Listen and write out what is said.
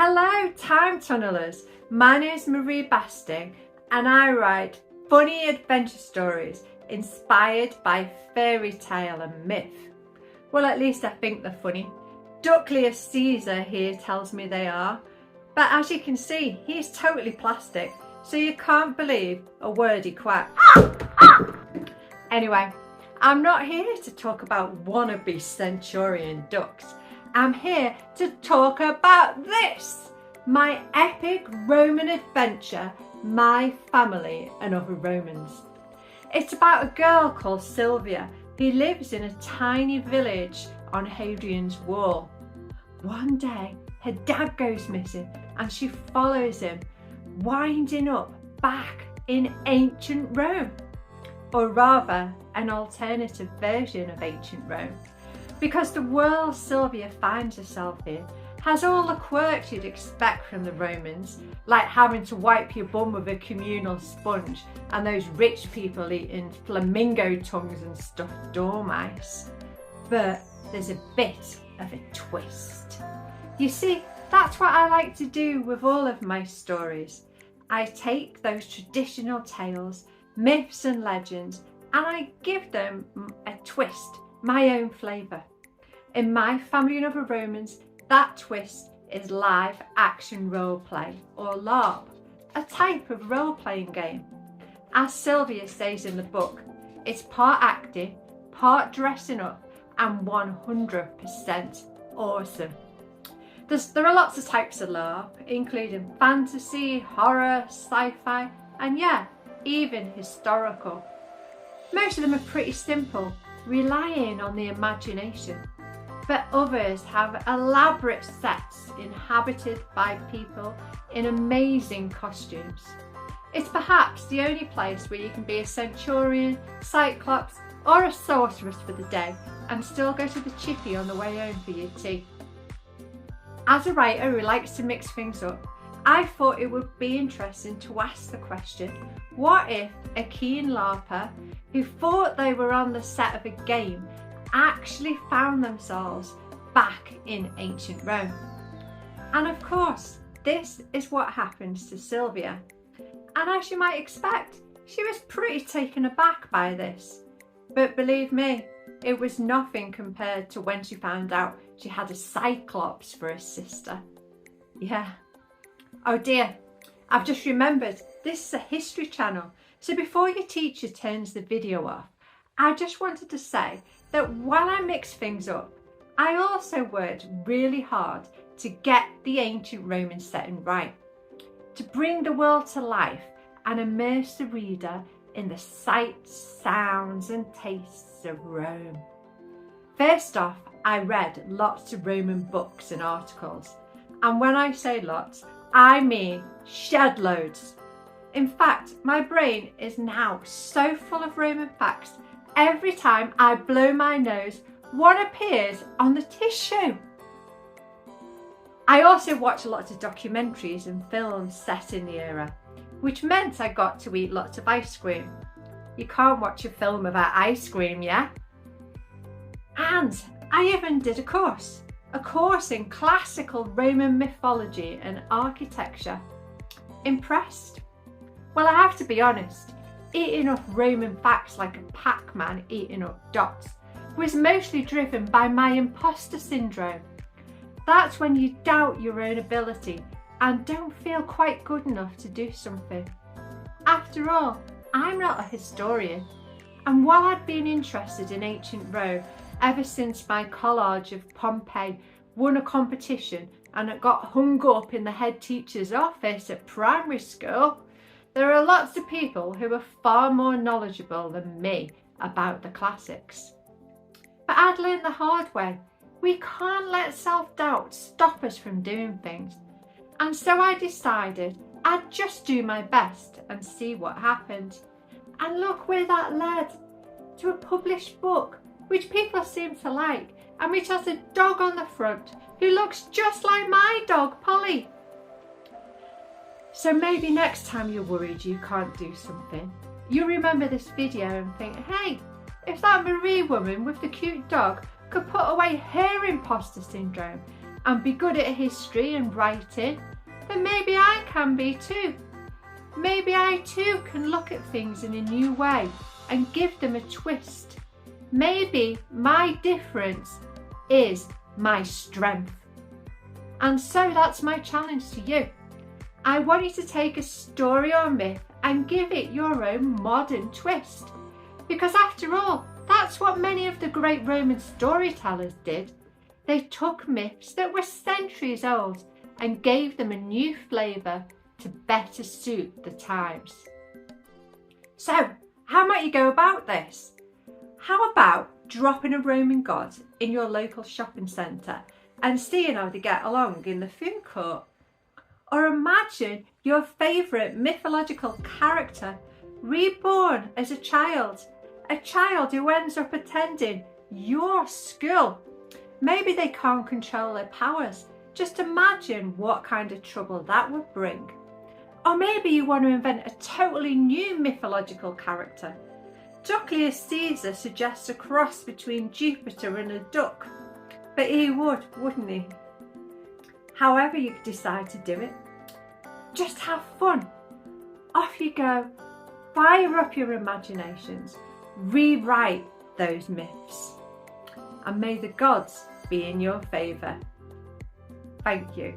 Hello time tunnelers, my name is Marie Basting and I write funny adventure stories inspired by fairy tale and myth. Well, at least I think they're funny. Ducklius Caesar here tells me they are, but as you can see, he's totally plastic, so you can't believe a word he quacks. Anyway, I'm not here to talk about wannabe centurion ducks. I'm here to talk about this, my epic Roman adventure, My Family and Other Romans. It's about a girl called Sylvia who lives in a tiny village on Hadrian's Wall. One day, her dad goes missing and she follows him, winding up back in ancient Rome, or rather an alternative version of ancient Rome. Because the world Sylvia finds herself in has all the quirks you'd expect from the Romans, like having to wipe your bum with a communal sponge and those rich people eating flamingo tongues and stuffed dormice. But there's a bit of a twist. You see, that's what I like to do with all of my stories. I take those traditional tales, myths and legends, and I give them a twist, my own flavour. In My Family and Other Romans, that twist is live action roleplay, or LARP, a type of role-playing game. As Sylvia says in the book, it's part acting, part dressing up, and 100% awesome. There are lots of types of LARP, including fantasy, horror, sci-fi, and yeah, even historical. Most of them are pretty simple, relying on the imagination, but others have elaborate sets inhabited by people in amazing costumes. It's perhaps the only place where you can be a centurion, cyclops, or a sorceress for the day and still go to the chippy on the way home for your tea. As a writer who likes to mix things up, I thought it would be interesting to ask the question, what if a keen LARPer who thought they were on the set of a game actually found themselves back in ancient Rome? And of course, this is what happens to Sylvia. And as you might expect, she was pretty taken aback by this. But believe me, it was nothing compared to when she found out she had a cyclops for a sister. Yeah. Oh dear, I've just remembered this is a history channel, so before your teacher turns the video off, I just wanted to say that while I mix things up, I also worked really hard to get the ancient Roman setting right, to bring the world to life and immerse the reader in the sights, sounds and tastes of Rome. First off, I read lots of Roman books and articles, and when I say lots, I mean shed loads. In fact, my brain is now so full of Roman facts, every time I blow my nose, one appears on the tissue. I also watched lots of documentaries and films set in the era, which meant I got to eat lots of ice cream. You can't watch a film without ice cream, yeah? And I even did a course in classical Roman mythology and architecture. Impressed? Well, I have to be honest, eating up Roman facts like a Pac-Man eating up dots was mostly driven by my imposter syndrome. That's when you doubt your own ability and don't feel quite good enough to do something. After all, I'm not a historian, and while I'd been interested in ancient Rome ever since my collage of Pompeii won a competition and it got hung up in the head teacher's office at primary school, there are lots of people who are far more knowledgeable than me about the classics. But I'd learned the hard way. We can't let self-doubt stop us from doing things. And so I decided I'd just do my best and see what happened. And look where that led. To a published book, which people seem to like, and which has a dog on the front who looks just like my dog, Polly. So maybe next time you're worried you can't do something, you remember this video and think, hey, if that Marie woman with the cute dog could put away her imposter syndrome and be good at history and writing, then maybe I can be too. Maybe I too can look at things in a new way and give them a twist. Maybe my difference is my strength. And so that's my challenge to you. I want you to take a story or myth and give it your own modern twist. Because after all, that's what many of the great Roman storytellers did. They took myths that were centuries old and gave them a new flavour to better suit the times. So, how might you go about this? How about dropping a Roman god in your local shopping centre and seeing how they get along in the food court? Or imagine your favourite mythological character reborn as a child who ends up attending your school. Maybe they can't control their powers. Just imagine what kind of trouble that would bring. Or maybe you want to invent a totally new mythological character. Julius Caesar suggests a cross between Jupiter and a duck. But he would, wouldn't he? However you decide to do it, just have fun. Off you go. Fire up your imaginations. Rewrite those myths. And may the gods be in your favour. Thank you.